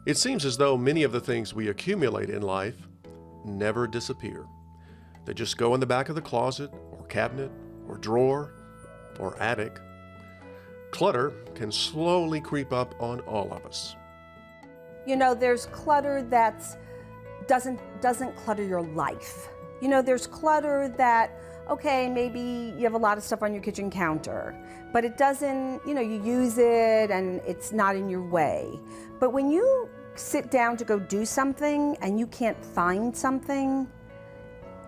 It seems as though many of the things we accumulate in life never disappear. They just go in the back of the closet, or cabinet, or drawer, or attic. Clutter can slowly creep up on all of us. You know, there's clutter that doesn't clutter your life. You know, there's clutter that, okay, maybe you have a lot of stuff on your kitchen counter, but it doesn't, you know, you use it and it's not in your way. But when you sit down to go do something and you can't find something,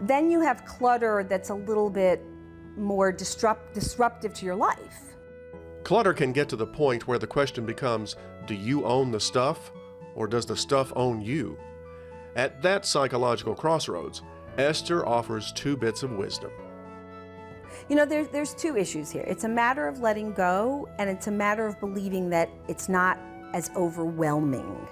then you have clutter that's a little bit more disruptive to your life. Clutter can get to the point where the question becomes, do you own the stuff, or does the stuff own you? At that psychological crossroads, Esther offers two bits of wisdom. You know, there's two issues here. It's a matter of letting go, and it's a matter of believing that it's not as overwhelming.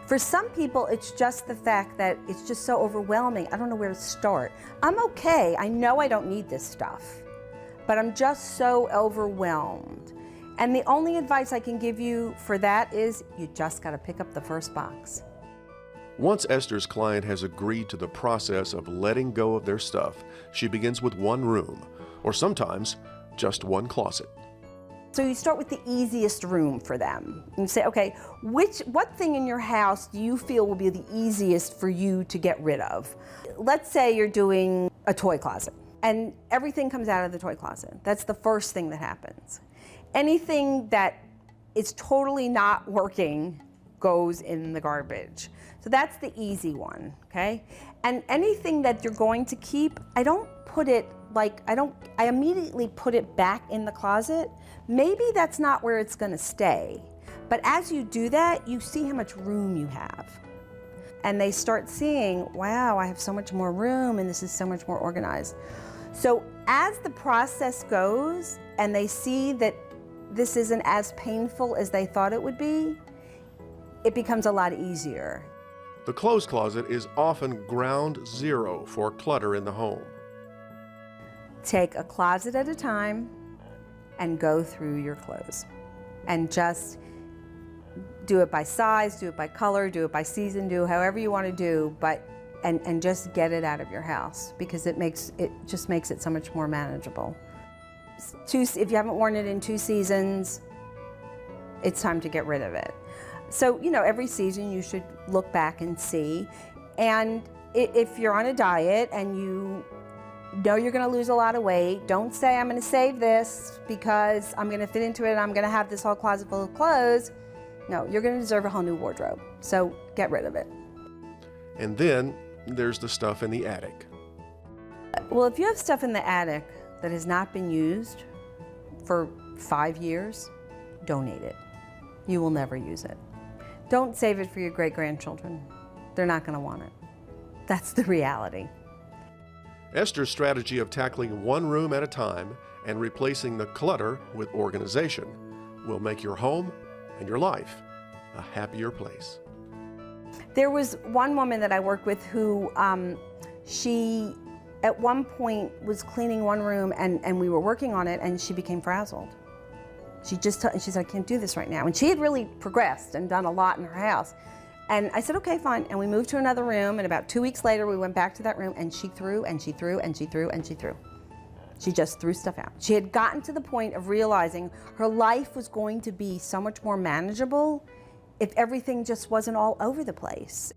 For some people, it's just the fact that it's just so overwhelming. I don't know where to start. I'm okay. I know I don't need this stuff, but I'm just so overwhelmed. And the only advice I can give you for that is you just got to pick up the first box. Once Esther's client has agreed to the process of letting go of their stuff, she begins with one room, or sometimes just one closet. So you start with the easiest room for them. And say, okay, what thing in your house do you feel will be the easiest for you to get rid of? Let's say you're doing a toy closet and everything comes out of the toy closet. That's the first thing that happens. Anything that is totally not working goes in the garbage. So that's the easy one, okay? And anything that you're going to keep, I immediately put it back in the closet. Maybe that's not where it's gonna stay. But as you do that, you see how much room you have. And they start seeing, wow, I have so much more room and this is so much more organized. So as the process goes and they see that this isn't as painful as they thought it would be, it becomes a lot easier. The clothes closet is often ground zero for clutter in the home. Take a closet at a time and go through your clothes. And just do it by size, do it by color, do it by season, do however you want to do, and just get it out of your house, because it just makes it so much more manageable. If you haven't worn it in 2 seasons, it's time to get rid of it. So, you know, every season you should look back and see. And if you're on a diet and you know you're going to lose a lot of weight, don't say, I'm going to save this because I'm going to fit into it and I'm going to have this whole closet full of clothes. No, you're going to deserve a whole new wardrobe. So get rid of it. And then there's the stuff in the attic. Well, if you have stuff in the attic that has not been used for 5 years, donate it. You will never use it. Don't save it for your great-grandchildren. They're not going to want it. That's the reality. Esther's strategy of tackling one room at a time and replacing the clutter with organization will make your home and your life a happier place. There was one woman that I worked with who she at one point was cleaning one room and we were working on it and she became frazzled. She said, I can't do this right now. And she had really progressed and done a lot in her house. And I said, okay, fine. And we moved to another room, and about 2 weeks later, we went back to that room, and she threw, and she threw, and she threw, and she threw. She just threw stuff out. She had gotten to the point of realizing her life was going to be so much more manageable if everything just wasn't all over the place.